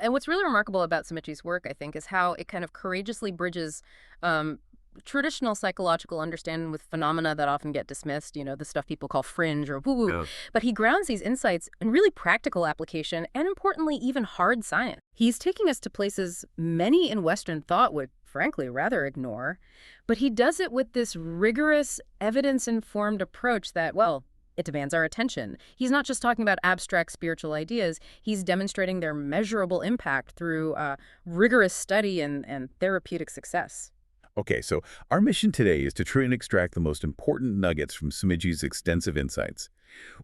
And what's really remarkable about Simichi's work, I think, is how it kind of courageously bridges um, traditional psychological understanding with phenomena that often get dismissed, the stuff people call fringe or woo-woo. Yeah. But he grounds these insights in really practical application and, importantly, even hard science. He's taking us to places many in Western thought would, frankly, rather ignore. But he does it with this rigorous, evidence-informed approach that, well, it demands our attention. He's not just talking about abstract spiritual ideas. He's demonstrating their measurable impact through rigorous study and therapeutic success. Okay, so our mission today is to try and extract the most important nuggets from Smiji's extensive insights.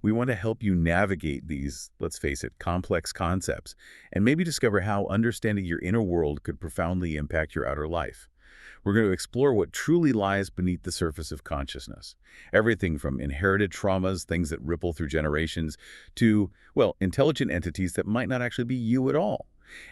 We want to help you navigate these, let's face it, complex concepts, and maybe discover how understanding your inner world could profoundly impact your outer life. We're going to explore what truly lies beneath the surface of consciousness. Everything from inherited traumas, things that ripple through generations, to, well, intelligent entities that might not actually be you at all.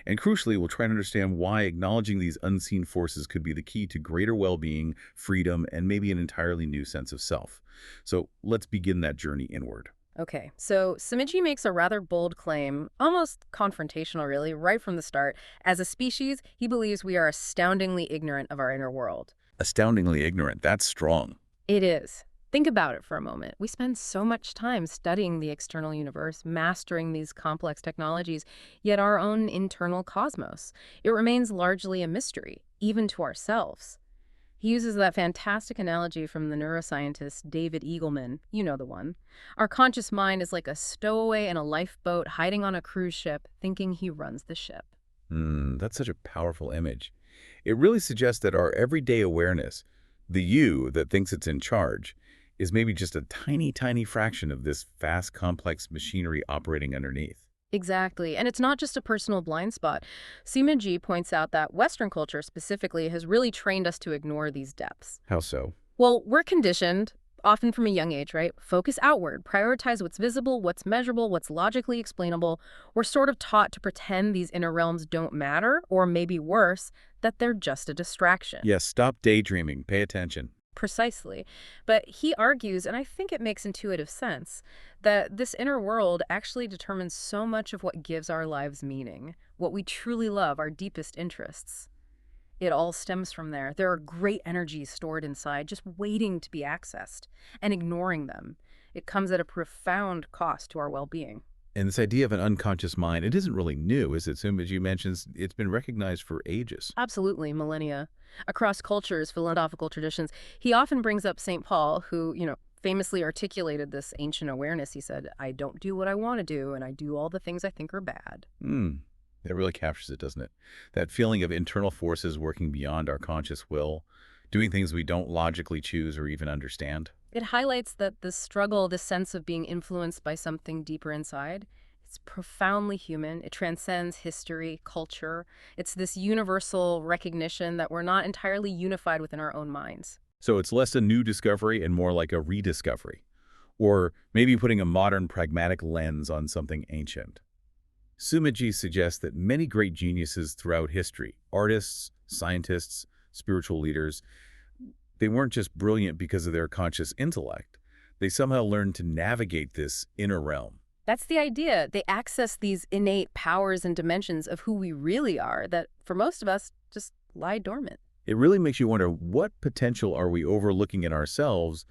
And crucially, we'll try and understand why acknowledging these unseen forces could be the key to greater well-being, freedom, and maybe an entirely new sense of self. So let's begin that journey inward. Okay, so Samichi makes a rather bold claim, almost confrontational really, right from the start. As a species, he believes we are astoundingly ignorant of our inner world. Astoundingly ignorant, that's strong. It is. Think about it for a moment. We spend so much time studying the external universe, mastering these complex technologies, yet our own internal cosmos, it remains largely a mystery, even to ourselves. He uses that fantastic analogy from the neuroscientist David Eagleman, you know the one. Our conscious mind is like a stowaway in a lifeboat hiding on a cruise ship, thinking he runs the ship. That's such a powerful image. It really suggests that our everyday awareness, the you that thinks it's in charge, is maybe just a tiny, tiny fraction of this vast, complex machinery operating underneath. Exactly. And it's not just a personal blind spot. Seema G points out that Western culture specifically has really trained us to ignore these depths. How so? Well, we're conditioned, often from a young age, right? Focus outward, prioritize what's visible, what's measurable, what's logically explainable. We're sort of taught to pretend these inner realms don't matter, or maybe worse, that they're just a distraction. Yes, stop daydreaming. Pay attention. Precisely. But he argues, and I think it makes intuitive sense, that this inner world actually determines so much of what gives our lives meaning, what we truly love, our deepest interests. It all stems from there. There are great energies stored inside, just waiting to be accessed, and ignoring them. It comes at a profound cost to our well-being. And this idea of an unconscious mind, it isn't really new, is it? Sim, as you mentioned, it's been recognized for ages. Absolutely, millennia. Across cultures, philosophical traditions, he often brings up St. Paul, who, famously articulated this ancient awareness. He said, I don't do what I want to do, and I do all the things I think are bad. That really captures it, doesn't it? That feeling of internal forces working beyond our conscious will, doing things we don't logically choose or even understand. It highlights that the struggle, this sense of being influenced by something deeper inside, it's profoundly human. It transcends history, culture. It's this universal recognition that we're not entirely unified within our own minds. So it's less a new discovery and more like a rediscovery, or maybe putting a modern pragmatic lens on something ancient. Sumaji suggests that many great geniuses throughout history, artists, scientists, spiritual leaders, they weren't just brilliant because of their conscious intellect. They somehow learned to navigate this inner realm. That's the idea. They access these innate powers and dimensions of who we really are that, for most of us, just lie dormant. It really makes you wonder, what potential are we overlooking in ourselves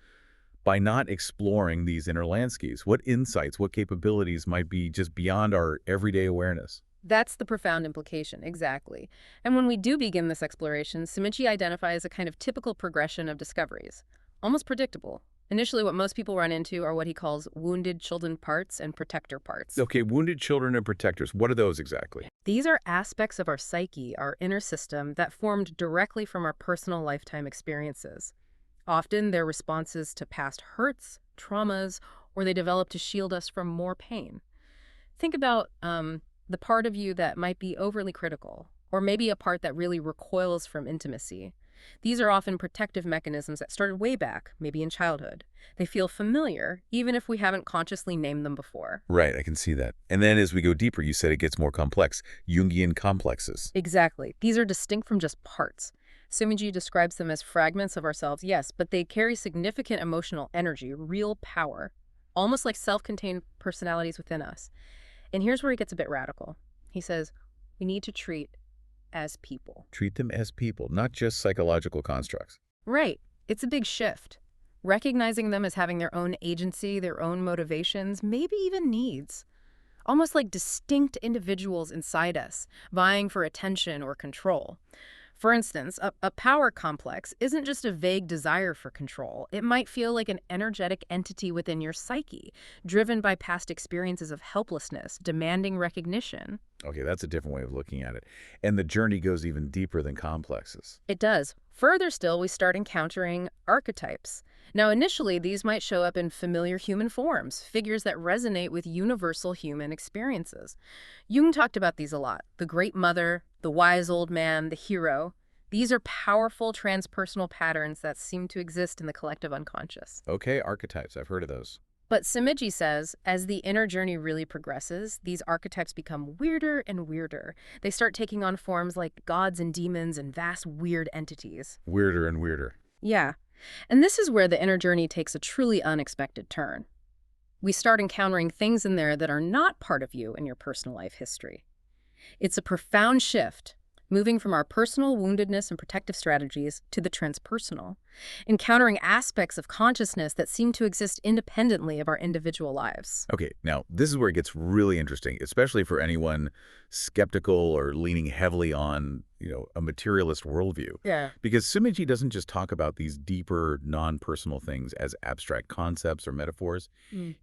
by not exploring these inner landscapes? What insights, what capabilities might be just beyond our everyday awareness? That's the profound implication, exactly. And when we do begin this exploration, Simichi identifies a kind of typical progression of discoveries, almost predictable. Initially, what most people run into are what he calls wounded children parts and protector parts. Okay, wounded children and protectors, what are those exactly? These are aspects of our psyche, our inner system, that formed directly from our personal lifetime experiences. Often, they're responses to past hurts, traumas, or they develop to shield us from more pain. Think about the part of you that might be overly critical, or maybe a part that really recoils from intimacy. These are often protective mechanisms that started way back, maybe in childhood. They feel familiar, even if we haven't consciously named them before. Right, I can see that. And then as we go deeper, you said it gets more complex. Jungian complexes. Exactly. These are distinct from just parts. Sumiji describes them as fragments of ourselves, yes, but they carry significant emotional energy, real power, almost like self-contained personalities within us. And here's where he gets a bit radical. He says, we need to treat as people. Treat them as people, not just psychological constructs. Right. It's a big shift. Recognizing them as having their own agency, their own motivations, maybe even needs. Almost like distinct individuals inside us, vying for attention or control. For instance, a power complex isn't just a vague desire for control. It might feel like an energetic entity within your psyche, driven by past experiences of helplessness, demanding recognition. Okay, that's a different way of looking at it. And the journey goes even deeper than complexes. It does. Further still, we start encountering archetypes. Now, initially, these might show up in familiar human forms, figures that resonate with universal human experiences. Jung talked about these a lot. The great mother, the wise old man, the hero. These are powerful transpersonal patterns that seem to exist in the collective unconscious. Okay, archetypes. I've heard of those. But Samiji says, as the inner journey really progresses, these archetypes become weirder and weirder. They start taking on forms like gods and demons and vast weird entities. Weirder and weirder. Yeah. And this is where the inner journey takes a truly unexpected turn. We start encountering things in there that are not part of you and your personal life history. It's a profound shift, moving from our personal woundedness and protective strategies to the transpersonal, encountering aspects of consciousness that seem to exist independently of our individual lives. Okay, now this is where it gets really interesting, especially for anyone skeptical or leaning heavily on, a materialist worldview. Yeah. Because Sumiji doesn't just talk about these deeper, non-personal things as abstract concepts or metaphors.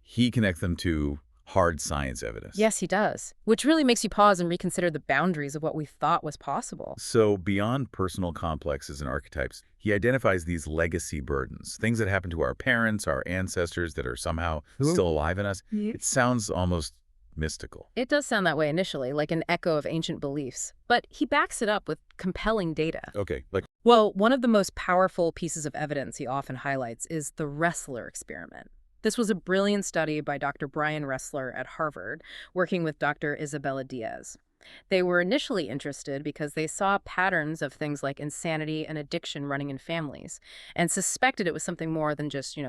He connects them to hard science evidence. Yes, he does, which really makes you pause and reconsider the boundaries of what we thought was possible. So beyond personal complexes and archetypes, he identifies these legacy burdens, things that happen to our parents, our ancestors that are somehow still alive in us. It sounds almost mystical. It does sound that way initially, like an echo of ancient beliefs, but he backs it up with compelling data. Okay, like, Well, one of the most powerful pieces of evidence he often highlights is the wrestler experiment. This was a brilliant study by Dr. Brian Ressler at Harvard, working with Dr. Isabella Diaz. They were initially interested because they saw patterns of things like insanity and addiction running in families, and suspected it was something more than just,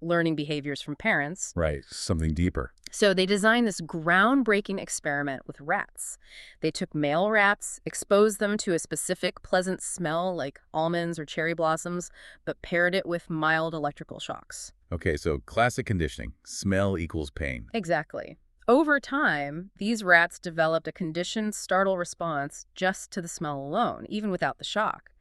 learning behaviors from parents. right, something deeper. So they designed this groundbreaking experiment with rats. They took male rats, exposed them to a specific pleasant smell like almonds or cherry blossoms, but paired it with mild electrical shocks. Okay, so classic conditioning. Smell equals pain. Exactly. Over time, these rats developed a conditioned startle response just to the smell alone, even without the shock.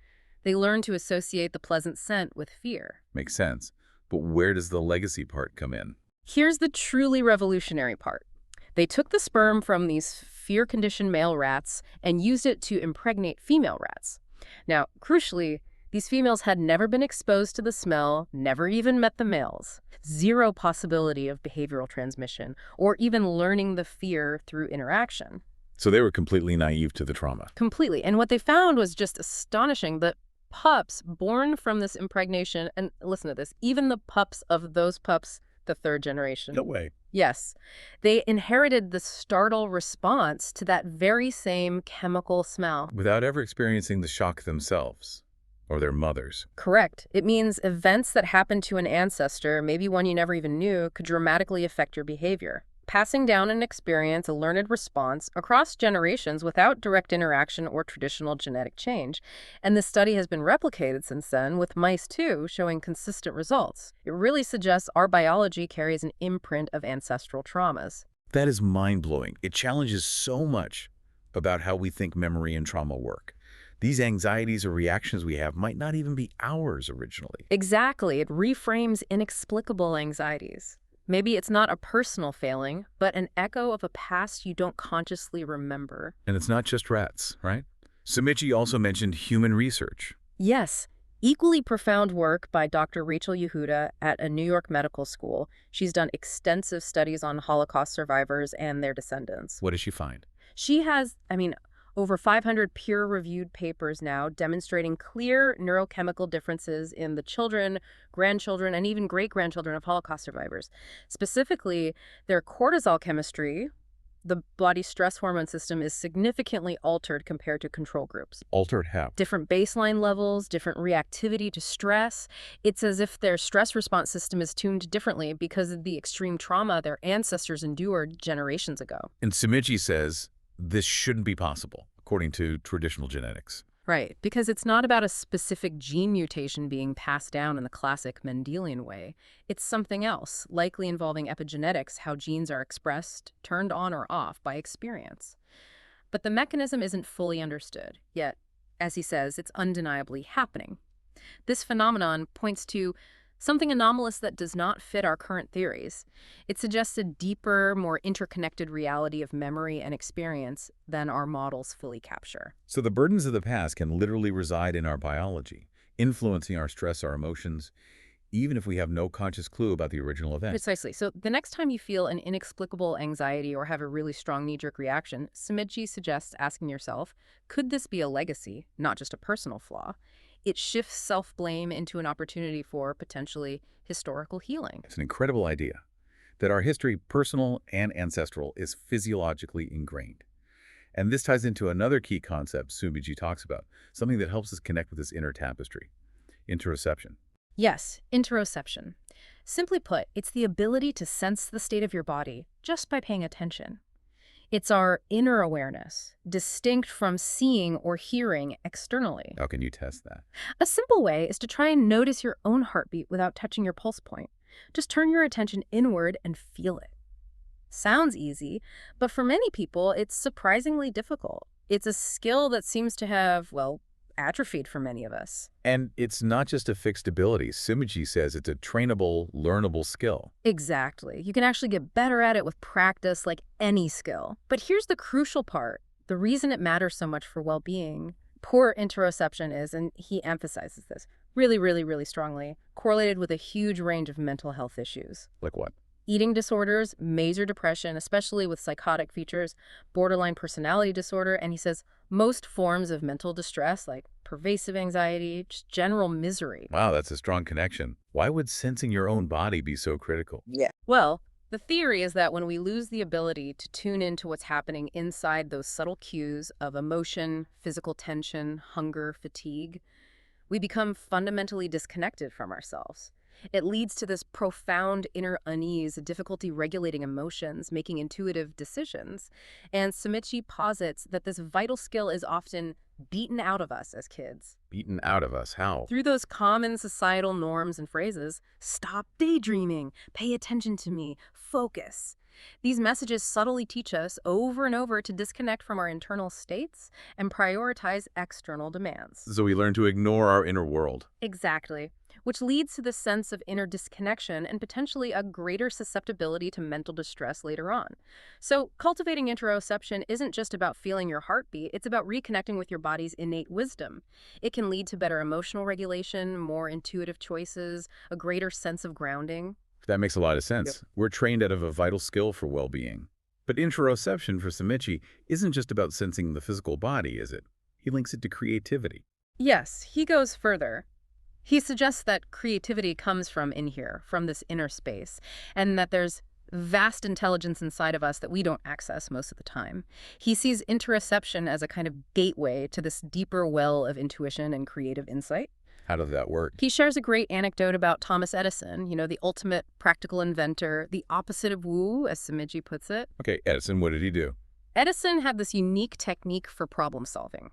They learned to associate the pleasant scent with fear. Makes sense. But where does the legacy part come in? Here's the truly revolutionary part. They took the sperm from these fear-conditioned male rats and used it to impregnate female rats. Now, crucially, these females had never been exposed to the smell, never even met the males. Zero possibility of behavioral transmission, or even learning the fear through interaction. So they were completely naive to the trauma. Completely. And what they found was just astonishing. The pups born from this impregnation, and listen to this, even the pups of those pups, the third generation. No way. Yes. They inherited the startle response to that very same chemical smell. Without ever experiencing the shock themselves. Or their mothers. Correct. It means events that happened to an ancestor, maybe one you never even knew, could dramatically affect your behavior. Passing down an experience, a learned response, across generations without direct interaction or traditional genetic change. And this study has been replicated since then, with mice too, showing consistent results. It really suggests our biology carries an imprint of ancestral traumas. That is mind-blowing. It challenges so much about how we think memory and trauma work. These anxieties or reactions we have might not even be ours originally. Exactly. It reframes inexplicable anxieties. Maybe it's not a personal failing, but an echo of a past you don't consciously remember. And it's not just rats, right? Samichi also mentioned human research. Yes. Equally profound work by Dr. Rachel Yehuda at a New York medical school. She's done extensive studies on Holocaust survivors and their descendants. What does she find? She has, over 500 peer-reviewed papers now demonstrating clear neurochemical differences in the children, grandchildren, and even great-grandchildren of Holocaust survivors. Specifically, their cortisol chemistry, the body's stress hormone system, is significantly altered compared to control groups. Altered how? Different baseline levels, different reactivity to stress. It's as if their stress response system is tuned differently because of the extreme trauma their ancestors endured generations ago. And Samichi says this shouldn't be possible. according to traditional genetics. Right, because it's not about a specific gene mutation being passed down in the classic Mendelian way. It's something else, likely involving epigenetics, how genes are expressed, turned on or off by experience. But the mechanism isn't fully understood, yet, as he says, it's undeniably happening. This phenomenon points to something anomalous that does not fit our current theories. It suggests a deeper, more interconnected reality of memory and experience than our models fully capture. So the burdens of the past can literally reside in our biology, influencing our stress, our emotions, even if we have no conscious clue about the original event. Precisely. So the next time you feel an inexplicable anxiety or have a really strong knee-jerk reaction, Samidji suggests asking yourself, could this be a legacy, not just a personal flaw? It shifts self-blame into an opportunity for potentially historical healing. It's an incredible idea that our history, personal and ancestral, is physiologically ingrained. And this ties into another key concept Sumiji talks about, something that helps us connect with this inner tapestry, interoception. Yes, interoception. Simply put, it's the ability to sense the state of your body just by paying attention. It's our inner awareness, distinct from seeing or hearing externally. How can you test that? A simple way is to try and notice your own heartbeat without touching your pulse point. Just turn your attention inward and feel it. Sounds easy, but for many people, it's surprisingly difficult. It's a skill that seems to have, well, atrophied for many of us. And it's not just a fixed ability. Sumiji says it's a trainable, learnable skill. Exactly. You can actually get better at it with practice like any skill. But here's the crucial part. The reason it matters so much for well-being. Poor interoception is, and he emphasizes this really, really, really strongly, correlated with a huge range of mental health issues. Like what? Eating disorders, major depression, especially with psychotic features, borderline personality disorder, and he says most forms of mental distress like pervasive anxiety, just general misery. Wow, that's a strong connection. Why would sensing your own body be so critical? Well, the theory is that when we lose the ability to tune into what's happening inside those subtle cues of emotion, physical tension, hunger, fatigue, we become fundamentally disconnected from ourselves. It leads to this profound inner unease, difficulty regulating emotions, making intuitive decisions. And Samichi posits that this vital skill is often beaten out of us as kids. Beaten out of us. How? Through those common societal norms and phrases, stop daydreaming, pay attention to me, focus. These messages subtly teach us over and over to disconnect from our internal states and prioritize external demands. So we learn to ignore our inner world. Exactly. Which leads to this sense of inner disconnection and potentially a greater susceptibility to mental distress later on. So cultivating interoception isn't just about feeling your heartbeat, it's about reconnecting with your body's innate wisdom. It can lead to better emotional regulation, more intuitive choices, a greater sense of grounding. That makes a lot of sense. Yep. We're trained out of a vital skill for well-being. But interoception for Samichi isn't just about sensing the physical body, is it? He links it to creativity. Yes, he goes further. He suggests that creativity comes from in here, from this inner space, and that there's vast intelligence inside of us that we don't access most of the time. He sees interoception as a kind of gateway to this deeper well of intuition and creative insight. How does that work? He shares a great anecdote about Thomas Edison, the ultimate practical inventor, the opposite of woo, as Samiji puts it. Okay, Edison, what did he do? Edison had this unique technique for problem solving.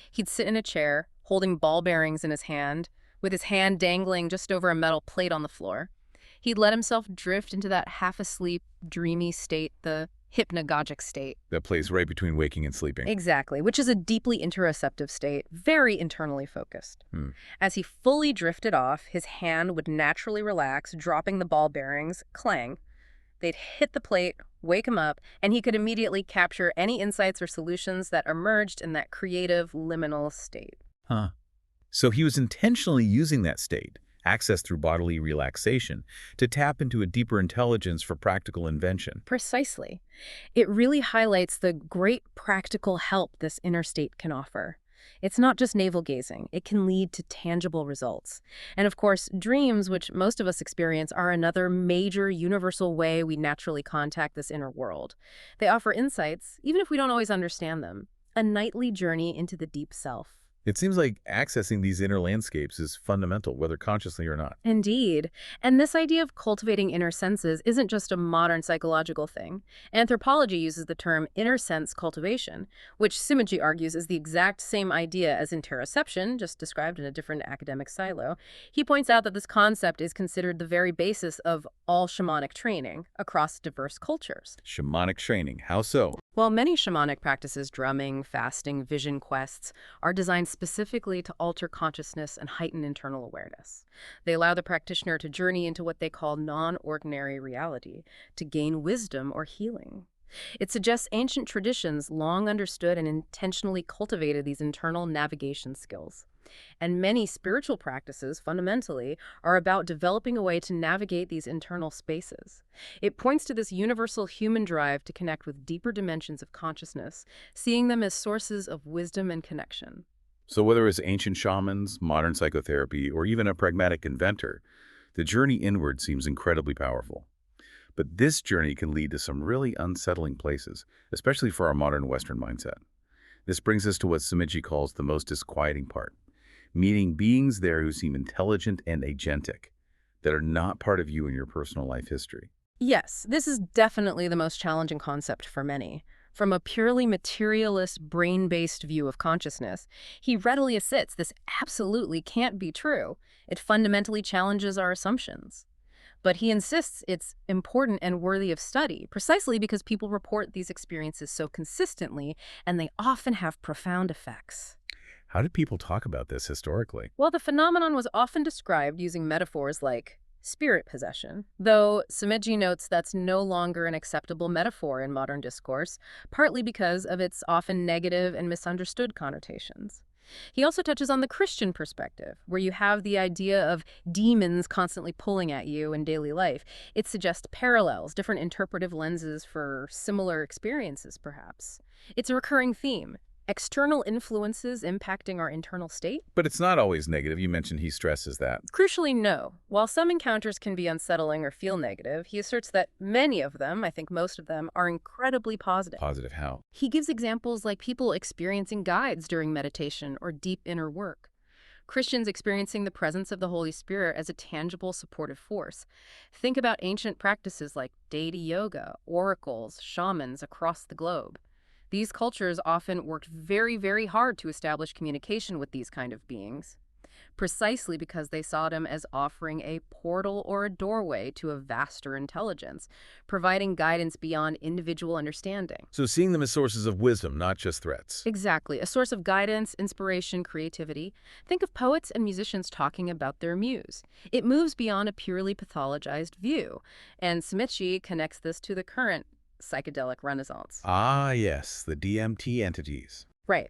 He'd sit in a chair, holding ball bearings in his hand, with his hand dangling just over a metal plate on the floor. He'd let himself drift into that half-asleep, dreamy state, the hypnagogic state. That place right between waking and sleeping. Exactly, which is a deeply interoceptive state, very internally focused. As he fully drifted off, his hand would naturally relax, dropping the ball bearings, clang. They'd hit the plate, wake him up, and he could immediately capture any insights or solutions that emerged in that creative, liminal state. Huh. So he was intentionally using that state, accessed through bodily relaxation, to tap into a deeper intelligence for practical invention. Precisely. It really highlights the great practical help this inner state can offer. It's not just navel-gazing. It can lead to tangible results. And of course, dreams, which most of us experience, are another major universal way we naturally contact this inner world. They offer insights, even if we don't always understand them. A nightly journey into the deep self. It seems like accessing these inner landscapes is fundamental, whether consciously or not. Indeed. And this idea of cultivating inner senses isn't just a modern psychological thing. Anthropology uses the term inner sense cultivation, which Simoji argues is the exact same idea as interoception, just described in a different academic silo. He points out that this concept is considered the very basis of all shamanic training across diverse cultures. Shamanic training, how so? While many shamanic practices, drumming, fasting, vision quests, are designed specifically to alter consciousness and heighten internal awareness. They allow the practitioner to journey into what they call non-ordinary reality, to gain wisdom or healing. It suggests ancient traditions long understood and intentionally cultivated these internal navigation skills. And many spiritual practices, fundamentally, are about developing a way to navigate these internal spaces. It points to this universal human drive to connect with deeper dimensions of consciousness, seeing them as sources of wisdom and connection. So whether it's ancient shamans, modern psychotherapy, or even a pragmatic inventor, the journey inward seems incredibly powerful. But this journey can lead to some really unsettling places, especially for our modern Western mindset. This brings us to what Sumiji calls the most disquieting part, meeting beings there who seem intelligent and agentic, that are not part of you and your personal life history. Yes, this is definitely the most challenging concept for many. From a purely materialist, brain-based view of consciousness, he readily asserts this absolutely can't be true. It fundamentally challenges our assumptions. But he insists it's important and worthy of study, precisely because people report these experiences so consistently, and they often have profound effects. How did people talk about this historically? Well, the phenomenon was often described using metaphors like spirit possession, though Samedji notes that's no longer an acceptable metaphor in modern discourse, partly because of its often negative and misunderstood connotations. He also touches on the Christian perspective, where you have the idea of demons constantly pulling at you in daily life. It suggests parallels, different interpretive lenses for similar experiences, perhaps. It's a recurring theme. External influences impacting our internal state? But it's not always negative. You mentioned he stresses that. Crucially, no. While some encounters can be unsettling or feel negative, he asserts that many of them, I think most of them, are incredibly positive. Positive how? He gives examples like people experiencing guides during meditation or deep inner work. Christians experiencing the presence of the Holy Spirit as a tangible supportive force. Think about ancient practices like deity yoga, oracles, shamans across the globe. These cultures often worked very, very hard to establish communication with these kind of beings, precisely because they saw them as offering a portal or a doorway to a vaster intelligence, providing guidance beyond individual understanding. So seeing them as sources of wisdom, not just threats. Exactly, a source of guidance, inspiration, creativity. Think of poets and musicians talking about their muse. It moves beyond a purely pathologized view, and Smitchi connects this to the current psychedelic renaissance. Ah, yes, the DMT entities. Right.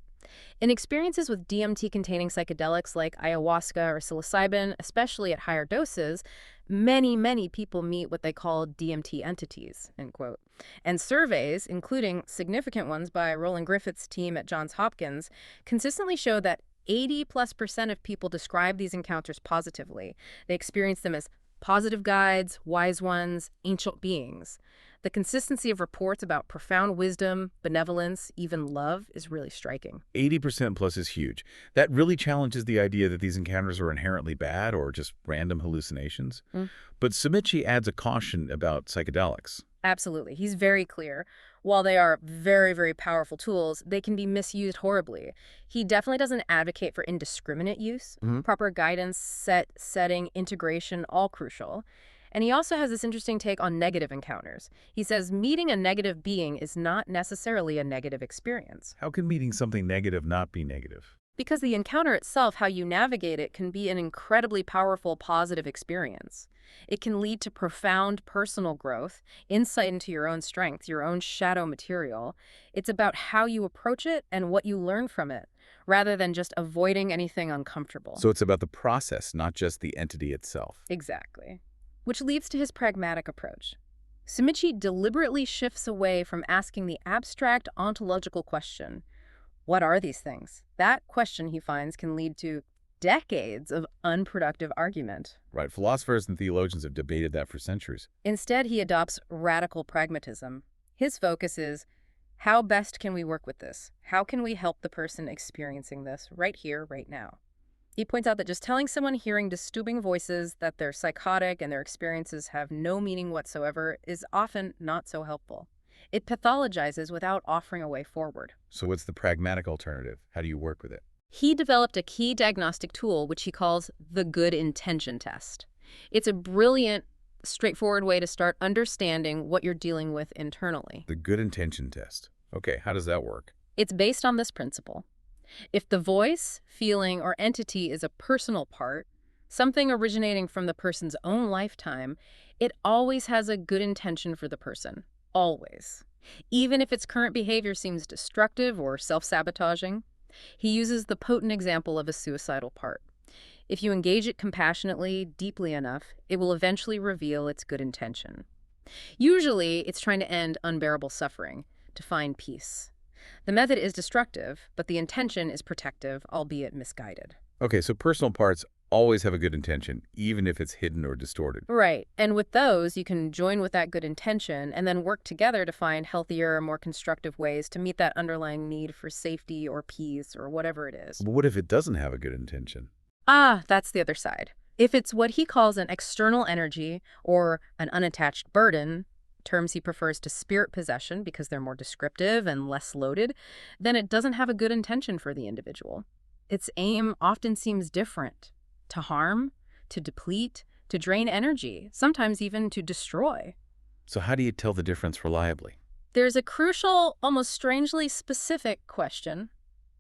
In experiences with DMT-containing psychedelics like ayahuasca or psilocybin, especially at higher doses, many people meet what they call DMT entities, end quote. And surveys, including significant ones by Roland Griffith's team at Johns Hopkins, consistently show that 80+% of people describe these encounters positively. They experience them as positive guides, wise ones, ancient beings. The consistency of reports about profound wisdom, benevolence, even love is really striking. 80% plus is huge. That really challenges the idea that these encounters are inherently bad or just random hallucinations. But Simichi adds a caution about psychedelics. Absolutely. He's very clear. While they are very powerful tools, they can be misused horribly. He definitely doesn't advocate for indiscriminate use. Proper guidance, setting, integration, all crucial. And he also has this interesting take on negative encounters. He says meeting a negative being is not necessarily a negative experience. How can meeting something negative not be negative? Because the encounter itself, how you navigate it, can be an incredibly powerful positive experience. It can lead to profound personal growth, insight into your own strengths, your own shadow material. It's about how you approach it and what you learn from it, rather than just avoiding anything uncomfortable. So it's about the process, not just the entity itself. Exactly. Which leads to his pragmatic approach. Simichi deliberately shifts away from asking the abstract ontological question, what are these things? That question, he finds, can lead to decades of unproductive argument. Right, philosophers and theologians have debated that for centuries. Instead, he adopts radical pragmatism. His focus is, How best can we work with this? How can we help the person experiencing this right here, right now? He points out that just telling someone hearing disturbing voices that they're psychotic and their experiences have no meaning whatsoever is often not so helpful. It pathologizes without offering a way forward. So what's the pragmatic alternative? How do you work with it? He developed a key diagnostic tool, which he calls the good intention test. It's a brilliant, straightforward way to start understanding what you're dealing with internally. The good intention test. Okay, how does that work? It's based on this principle. If the voice, feeling, or entity is a personal part, something originating from the person's own lifetime, it always has a good intention for the person. Always. Even if its current behavior seems destructive or self-sabotaging. He uses the potent example of a suicidal part. If you engage it compassionately, deeply enough, it will eventually reveal its good intention. Usually, it's trying to end unbearable suffering, to find peace. The method is destructive, but the intention is protective, albeit misguided. Okay, so personal parts always have a good intention, even if it's hidden or distorted. Right, and with those, you can join with that good intention and then work together to find healthier, more constructive ways to meet that underlying need for safety or peace or whatever it is. But what if it doesn't have a good intention? That's the other side. If it's what he calls an external energy or an unattached burden, terms he prefers to spirit possession because they're more descriptive and less loaded, then it doesn't have a good intention for the individual. Its aim often seems different: to harm, to deplete, to drain energy, sometimes even to destroy. So how do you tell the difference reliably? There's a crucial, almost strangely specific question.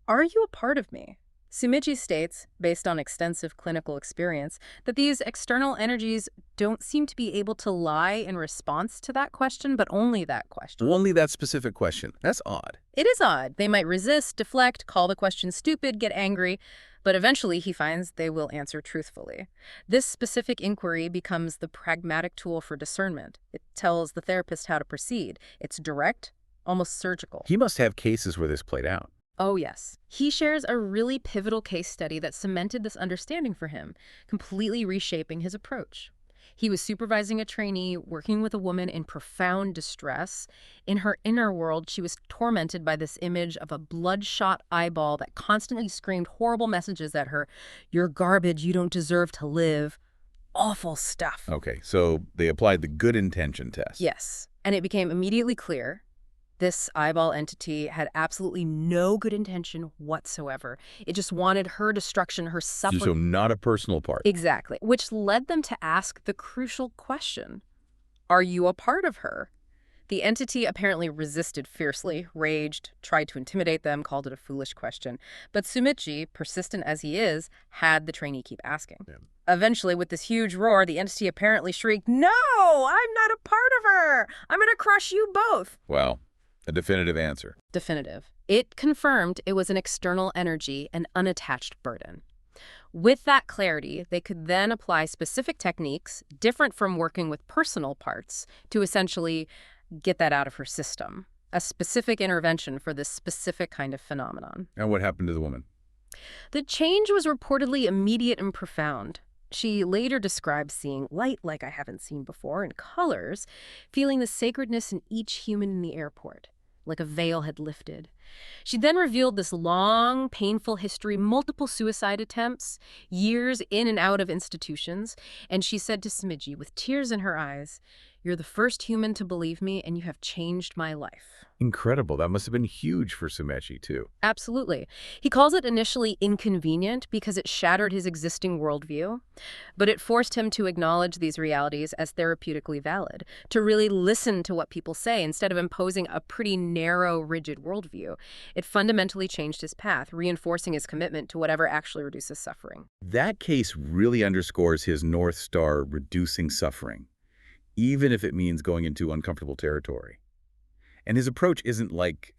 Are you a part of me? Sumiji states, based on extensive clinical experience, that these external energies don't seem to be able to lie in response to that question, but only that question. Only that specific question. That's odd. It is odd. They might resist, deflect, call the question stupid, get angry, but eventually he finds they will answer truthfully. This specific inquiry becomes the pragmatic tool for discernment. It tells the therapist how to proceed. It's direct, almost surgical. He must have cases where this played out. Oh, yes. He shares a really pivotal case study that cemented this understanding for him, completely reshaping his approach. He was supervising a trainee working with a woman in profound distress. In her inner world, she was tormented by this image of a bloodshot eyeball that constantly screamed horrible messages at her. "You're garbage, you don't deserve to live." Awful stuff. Okay, so they applied the good intention test. Yes, and it became immediately clear this eyeball entity had absolutely no good intention whatsoever. It just wanted her destruction, her suffering. So not a personal part. Exactly, which led them to ask the crucial question: are you a part of her? The entity apparently resisted fiercely, raged, tried to intimidate them, called it a foolish question. But Sumichi, persistent as he is, had the trainee keep asking. Yeah. Eventually, with this huge roar, the entity apparently shrieked, "No, I'm not a part of her! I'm going to crush you both!" Wow. A definitive answer. Definitive. It confirmed it was an external energy, an unattached burden. With that clarity, they could then apply specific techniques, different from working with personal parts, to essentially get that out of her system. A specific intervention for this specific kind of phenomenon. And what happened to the woman? The change was reportedly immediate and profound. She later described seeing light like I haven't seen before in colors, feeling the sacredness in each human in the airport, like a veil had lifted. She then revealed this long, painful history, multiple suicide attempts, years in and out of institutions, and she said to Smidgy with tears in her eyes, "You're the first human to believe me, and you have changed my life." Incredible. That must have been huge for Sumechi, too. Absolutely. He calls it initially inconvenient because it shattered his existing worldview, but it forced him to acknowledge these realities as therapeutically valid, to really listen to what people say instead of imposing a pretty narrow, rigid worldview. It fundamentally changed his path, reinforcing his commitment to whatever actually reduces suffering. That case really underscores his North Star, reducing suffering, even if it means going into uncomfortable territory. And his approach isn't like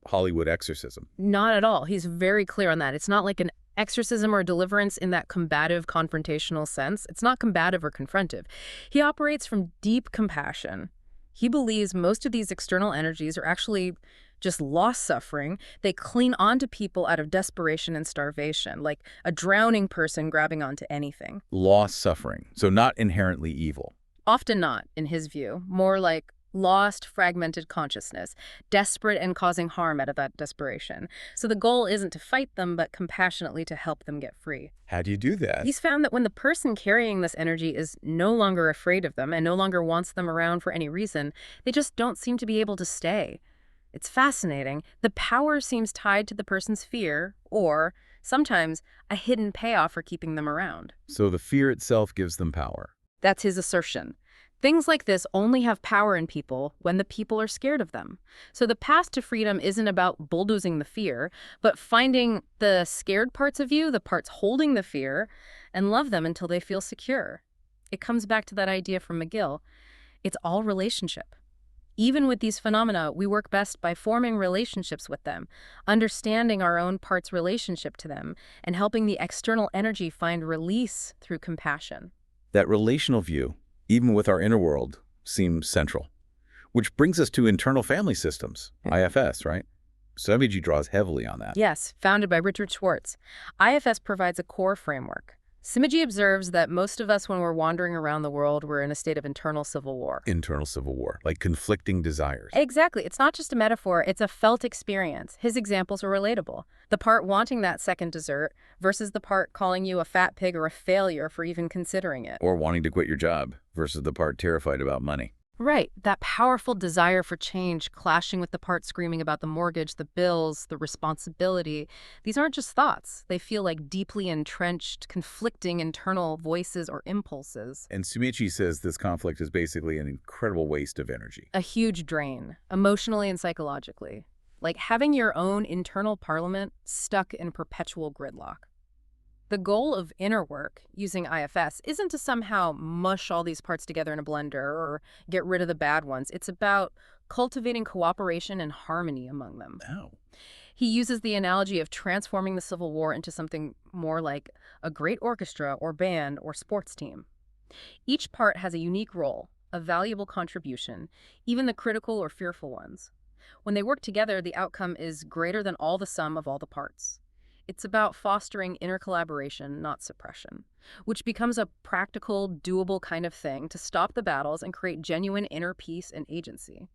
Hollywood exorcism. Not at all. He's very clear on that. It's not like an exorcism or deliverance in that combative, confrontational sense. It's not combative or confrontive. He operates from deep compassion. He believes most of these external energies are actually just lost suffering. They cling onto people out of desperation and starvation, like a drowning person grabbing onto anything. Lost suffering, so not inherently evil. Often not, in his view. More like lost, fragmented consciousness, desperate and causing harm out of that desperation. So the goal isn't to fight them, but compassionately to help them get free. How do you do that? He's found that when the person carrying this energy is no longer afraid of them and no longer wants them around for any reason, they just don't seem to be able to stay. It's fascinating. The power seems tied to the person's fear, or sometimes a hidden payoff for keeping them around. So the fear itself gives them power. That's his assertion. Things like this only have power in people when the people are scared of them. So the path to freedom isn't about bulldozing the fear, but finding the scared parts of you, the parts holding the fear, and love them until they feel secure. It comes back to that idea from McGill. It's all relationship. Even with these phenomena, we work best by forming relationships with them, understanding our own part's relationship to them, and helping the external energy find release through compassion. That relational view, even with our inner world, seems central. Which brings us to internal family systems, IFS, right? Samiji draws heavily on that. Yes, founded by Richard Schwartz. IFS provides a core framework. Simiji observes that most of us, when we're wandering around the world, we're in a state of internal civil war. Internal civil war, like conflicting desires. Exactly. It's not just a metaphor, it's a felt experience. His examples are relatable. The part wanting that second dessert versus the part calling you a fat pig or a failure for even considering it. Or wanting to quit your job versus the part terrified about money. Right. That powerful desire for change clashing with the part screaming about the mortgage, the bills, the responsibility. These aren't just thoughts. They feel like deeply entrenched, conflicting internal voices or impulses. And Sumichi says this conflict is basically an incredible waste of energy. A huge drain, emotionally and psychologically. Like having your own internal parliament stuck in perpetual gridlock. The goal of inner work using IFS isn't to somehow mush all these parts together in a blender or get rid of the bad ones. It's about cultivating cooperation and harmony among them. Oh. He uses the analogy of transforming the Civil War into something more like a great orchestra or band or sports team. Each part has a unique role, a valuable contribution, even the critical or fearful ones. When they work together, the outcome is greater than all the sum of all the parts. It's about fostering inner collaboration, not suppression, which becomes a practical, doable kind of thing to stop the battles and create genuine inner peace and agency.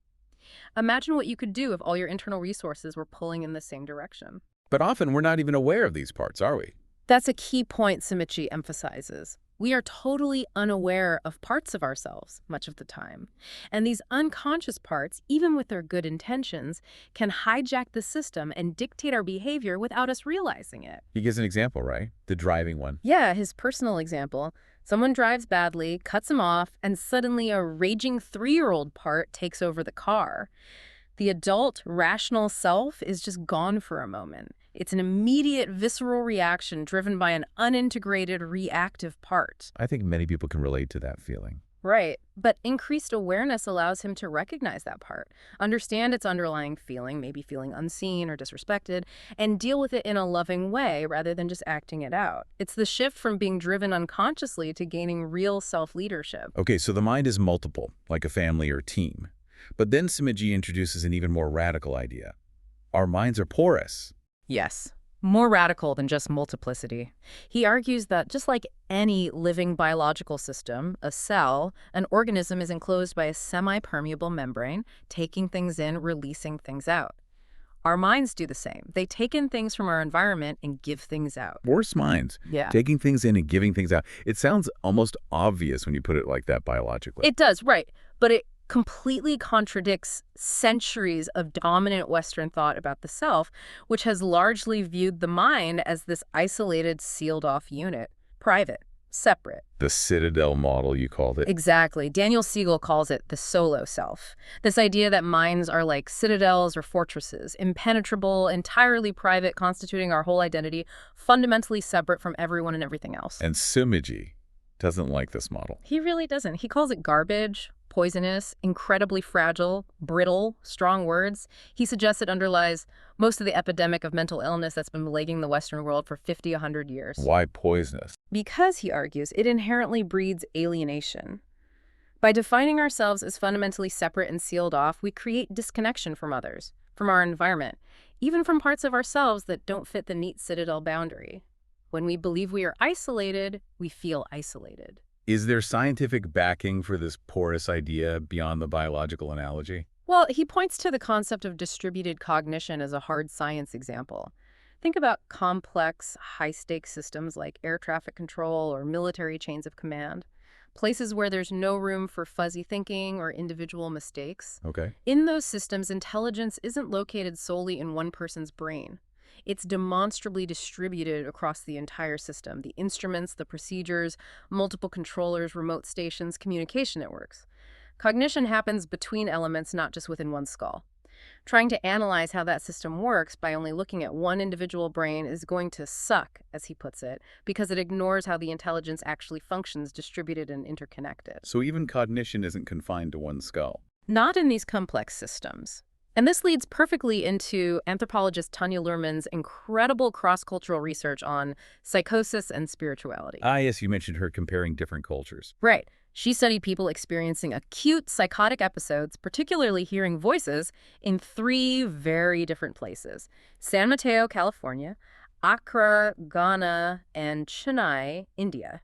Imagine what you could do if all your internal resources were pulling in the same direction. But often we're not even aware of these parts, are we? That's a key point Simichi emphasizes. We are totally unaware of parts of ourselves much of the time. And these unconscious parts, even with their good intentions, can hijack the system and dictate our behavior without us realizing it. He gives an example, right? The driving one. Yeah, his personal example. Someone drives badly, cuts him off, and suddenly a raging 3-year-old part takes over the car. The adult, rational self is just gone for a moment. It's an immediate, visceral reaction driven by an unintegrated, reactive part. I think many people can relate to that feeling. Right. But increased awareness allows him to recognize that part, understand its underlying feeling, maybe feeling unseen or disrespected, and deal with it in a loving way rather than just acting it out. It's the shift from being driven unconsciously to gaining real self-leadership. Okay, so the mind is multiple, like a family or team. But then Simiji introduces an even more radical idea. Our minds are porous. Yes, more radical than just multiplicity. He argues that just like any living biological system, a cell, an organism is enclosed by a semi-permeable membrane, taking things in, releasing things out. Our minds do the same. They take in things from our environment and give things out. Porous minds. Yeah. Taking things in and giving things out. It sounds almost obvious when you put it like that biologically. It does, right. But it completely contradicts centuries of dominant Western thought about the self, which has largely viewed the mind as this isolated, sealed-off unit, private, separate. The citadel model, you called it. Exactly. Daniel Siegel calls it the solo self. This idea that minds are like citadels or fortresses, impenetrable, entirely private, constituting our whole identity, fundamentally separate from everyone and everything else. And Simiji doesn't like this model. He really doesn't. He calls it garbage, poisonous, incredibly fragile, brittle, strong words. He suggests it underlies most of the epidemic of mental illness that's been plaguing the Western world for 50, 100 years. Why poisonous? Because, he argues, it inherently breeds alienation. By defining ourselves as fundamentally separate and sealed off, we create disconnection from others, from our environment, even from parts of ourselves that don't fit the neat citadel boundary. When we believe we are isolated, we feel isolated. Is there scientific backing for this porous idea beyond the biological analogy? Well, he points to the concept of distributed cognition as a hard science example. Think about complex, high-stakes systems like air traffic control or military chains of command, places where there's no room for fuzzy thinking or individual mistakes. Okay. In those systems, intelligence isn't located solely in one person's brain. It's demonstrably distributed across the entire system, the instruments, the procedures, multiple controllers, remote stations, communication networks. Cognition happens between elements, not just within one skull. Trying to analyze how that system works by only looking at one individual brain is going to suck, as he puts it, because it ignores how the intelligence actually functions distributed and interconnected. So even cognition isn't confined to one skull. Not in these complex systems. And this leads perfectly into anthropologist Tanya Luhrmann's incredible cross-cultural research on psychosis and spirituality. Ah, yes, you mentioned her comparing different cultures. Right. She studied people experiencing acute psychotic episodes, particularly hearing voices, in three very different places: San Mateo, California, Accra, Ghana, and Chennai, India.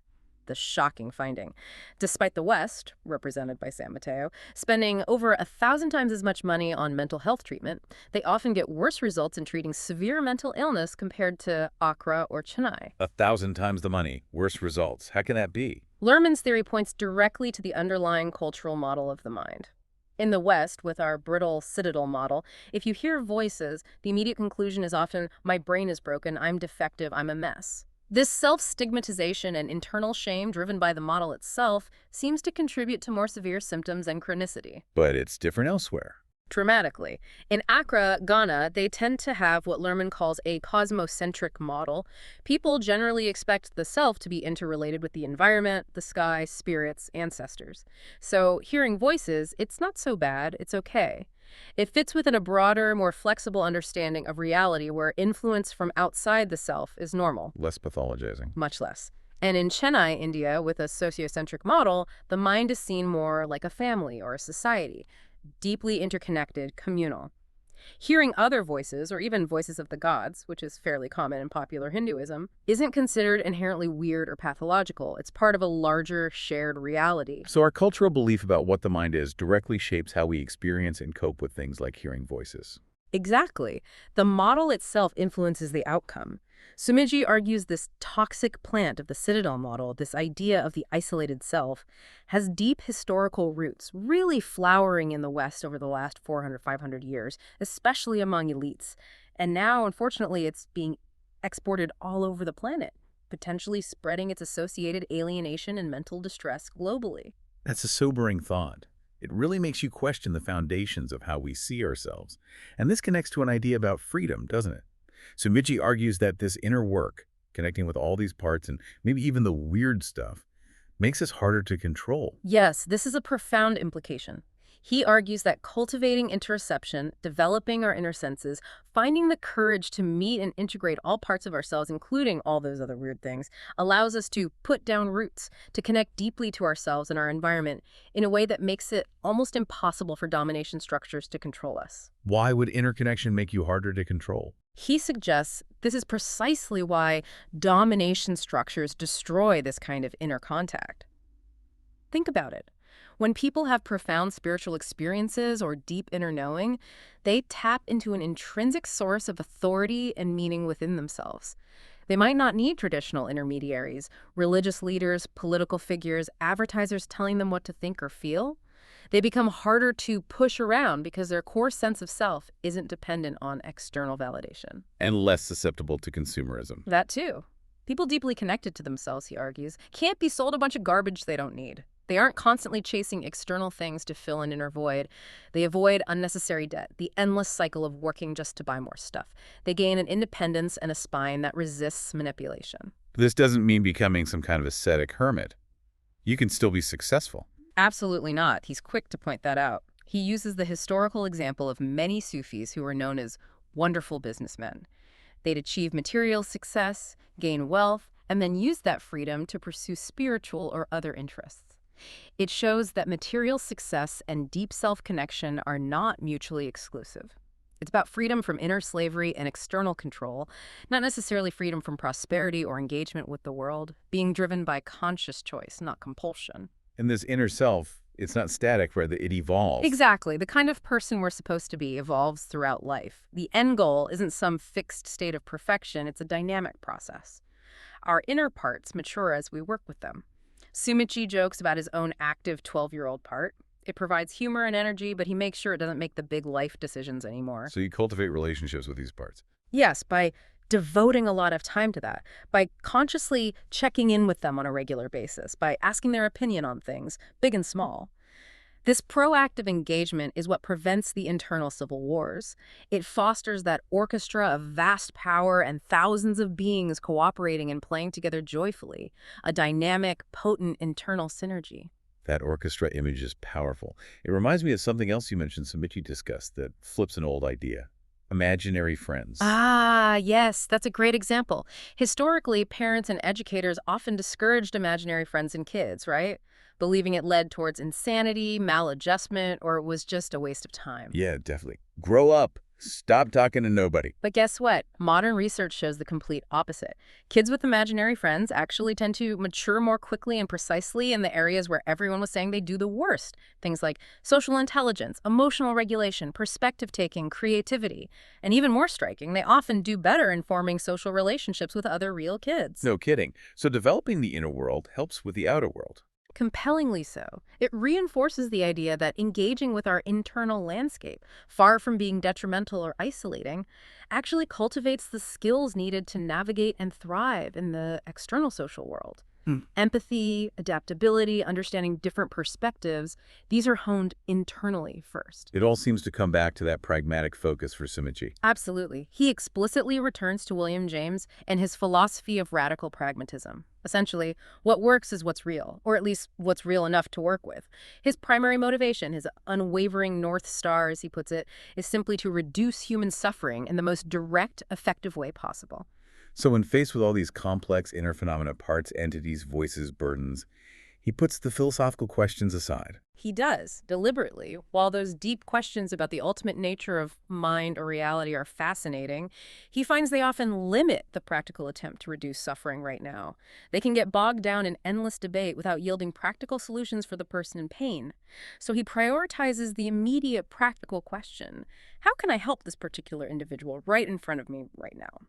The shocking finding. Despite the West, represented by San Mateo, spending over 1,000 times as much money on mental health treatment, they often get worse results in treating severe mental illness compared to Accra or Chennai. 1,000 times the money, worse results. How can that be? Luhrmann's theory points directly to the underlying cultural model of the mind. In the West, with our brittle citadel model, if you hear voices, the immediate conclusion is often, my brain is broken, I'm defective, I'm a mess. This self-stigmatization and internal shame driven by the model itself seems to contribute to more severe symptoms and chronicity. But it's different elsewhere. Dramatically. In Accra, Ghana, they tend to have what Luhrmann calls a cosmocentric model. People generally expect the self to be interrelated with the environment, the sky, spirits, ancestors. So hearing voices, it's not so bad, it's okay. It fits within a broader, more flexible understanding of reality where influence from outside the self is normal. Less pathologizing. Much less. And in Chennai, India, with a sociocentric model, the mind is seen more like a family or a society, deeply interconnected, communal. Hearing other voices, or even voices of the gods, which is fairly common in popular Hinduism, isn't considered inherently weird or pathological. It's part of a larger, shared reality. So our cultural belief about what the mind is directly shapes how we experience and cope with things like hearing voices. Exactly. The model itself influences the outcome. Sumiji argues this toxic plant of the citadel model, this idea of the isolated self, has deep historical roots, really flowering in the West over the last 400, 500 years, especially among elites. And now, unfortunately, it's being exported all over the planet, potentially spreading its associated alienation and mental distress globally. That's a sobering thought. It really makes you question the foundations of how we see ourselves. And this connects to an idea about freedom, doesn't it? So Michi argues that this inner work, connecting with all these parts and maybe even the weird stuff, makes us harder to control. Yes, this is a profound implication. He argues that cultivating interoception, developing our inner senses, finding the courage to meet and integrate all parts of ourselves, including all those other weird things, allows us to put down roots, to connect deeply to ourselves and our environment in a way that makes it almost impossible for domination structures to control us. Why would interconnection make you harder to control? He suggests this is precisely why domination structures destroy this kind of inner contact. Think about it. When people have profound spiritual experiences or deep inner knowing, they tap into an intrinsic source of authority and meaning within themselves. They might not need traditional intermediaries, religious leaders, political figures, advertisers telling them what to think or feel. They become harder to push around because their core sense of self isn't dependent on external validation. And less susceptible to consumerism. That too. People deeply connected to themselves, he argues, can't be sold a bunch of garbage they don't need. They aren't constantly chasing external things to fill an inner void. They avoid unnecessary debt, the endless cycle of working just to buy more stuff. They gain an independence and a spine that resists manipulation. This doesn't mean becoming some kind of ascetic hermit. You can still be successful. Absolutely not. He's quick to point that out. He uses the historical example of many Sufis who were known as wonderful businessmen. They'd achieve material success, gain wealth, and then use that freedom to pursue spiritual or other interests. It shows that material success and deep self-connection are not mutually exclusive. It's about freedom from inner slavery and external control, not necessarily freedom from prosperity or engagement with the world, being driven by conscious choice, not compulsion. And this inner self, it's not static, rather it evolves. Exactly. The kind of person we're supposed to be evolves throughout life. The end goal isn't some fixed state of perfection, it's a dynamic process. Our inner parts mature as we work with them. Sumichi jokes about his own active 12-year-old part. It provides humor and energy, but he makes sure it doesn't make the big life decisions anymore. So you cultivate relationships with these parts. Yes, by devoting a lot of time to that, by consciously checking in with them on a regular basis, by asking their opinion on things, big and small. This proactive engagement is what prevents the internal civil wars. It fosters that orchestra of vast power and thousands of beings cooperating and playing together joyfully, a dynamic, potent internal synergy. That orchestra image is powerful. It reminds me of something else you mentioned Samichi discussed that flips an old idea. Imaginary friends. Ah, yes, that's a great example. Historically, parents and educators often discouraged imaginary friends in kids, right? Believing it led towards insanity, maladjustment, or it was just a waste of time. Yeah, definitely. Grow up. Stop talking to nobody. But guess what? Modern research shows the complete opposite. Kids with imaginary friends actually tend to mature more quickly and precisely in the areas where everyone was saying they do the worst. Things like social intelligence, emotional regulation, perspective taking, creativity. And even more striking, they often do better in forming social relationships with other real kids. No kidding. So developing the inner world helps with the outer world. Compellingly so. It reinforces the idea that engaging with our internal landscape, far from being detrimental or isolating, actually cultivates the skills needed to navigate and thrive in the external social world. Hmm. Empathy, adaptability, understanding different perspectives, these are honed internally first. It all seems to come back to that pragmatic focus for Simichi. Absolutely. He explicitly returns to William James and his philosophy of radical pragmatism. Essentially, what works is what's real, or at least what's real enough to work with. His primary motivation, his unwavering North Star, as he puts it, is simply to reduce human suffering in the most direct, effective way possible. So when faced with all these complex inner phenomena, parts, entities, voices, burdens, he puts the philosophical questions aside. He does, deliberately. While those deep questions about the ultimate nature of mind or reality are fascinating, he finds they often limit the practical attempt to reduce suffering right now. They can get bogged down in endless debate without yielding practical solutions for the person in pain. So he prioritizes the immediate practical question: how can I help this particular individual right in front of me right now?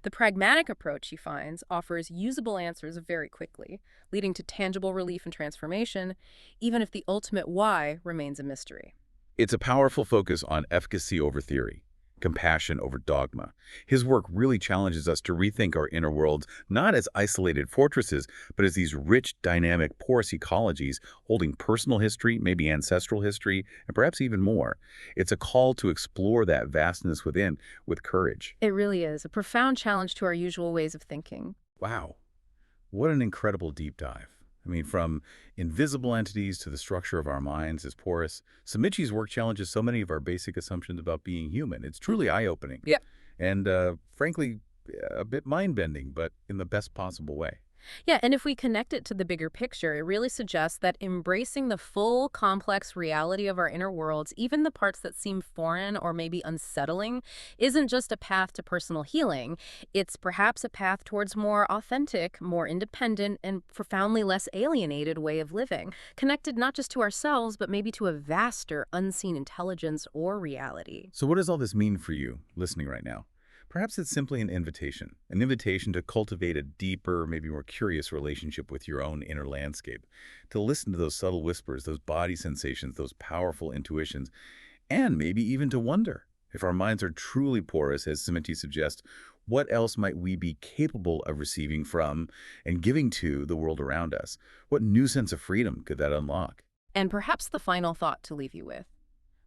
The pragmatic approach, he finds, offers usable answers very quickly, leading to tangible relief and transformation, even if the ultimate why remains a mystery. It's a powerful focus on efficacy over theory, compassion over dogma. His work really challenges us to rethink our inner worlds not as isolated fortresses, but as these rich, dynamic, porous ecologies holding personal history, maybe ancestral history, and perhaps even more. It's a call to explore that vastness within with courage. It really is a profound challenge to our usual ways of thinking. Wow, what an incredible deep dive. I mean, from invisible entities to the structure of our minds as porous, Samichi's work challenges so many of our basic assumptions about being human. It's truly eye-opening. Yeah. And frankly, a bit mind-bending, but in the best possible way. Yeah, and if we connect it to the bigger picture, it really suggests that embracing the full, complex reality of our inner worlds, even the parts that seem foreign or maybe unsettling, isn't just a path to personal healing. It's perhaps a path towards more authentic, more independent, and profoundly less alienated way of living, connected not just to ourselves, but maybe to a vaster, unseen intelligence or reality. So what does all this mean for you listening right now? Perhaps it's simply an invitation to cultivate a deeper, maybe more curious relationship with your own inner landscape, to listen to those subtle whispers, those body sensations, those powerful intuitions, and maybe even to wonder, if our minds are truly porous, as Simiti suggests, what else might we be capable of receiving from and giving to the world around us? What new sense of freedom could that unlock? And perhaps the final thought to leave you with: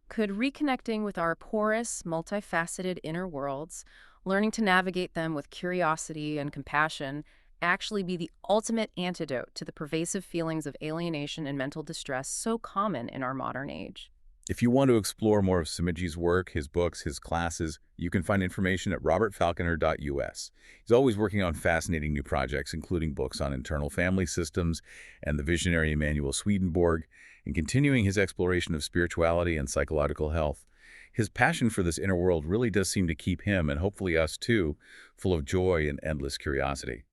could reconnecting with our porous, multifaceted inner worlds, learning to navigate them with curiosity and compassion, actually be the ultimate antidote to the pervasive feelings of alienation and mental distress so common in our modern age? If you want to explore more of Simiji's work, his books, his classes, you can find information at robertfalconer.us. He's always working on fascinating new projects, including books on internal family systems and the visionary Emanuel Swedenborg, and continuing his exploration of spirituality and psychological health. His passion for this inner world really does seem to keep him, and hopefully us too, full of joy and endless curiosity.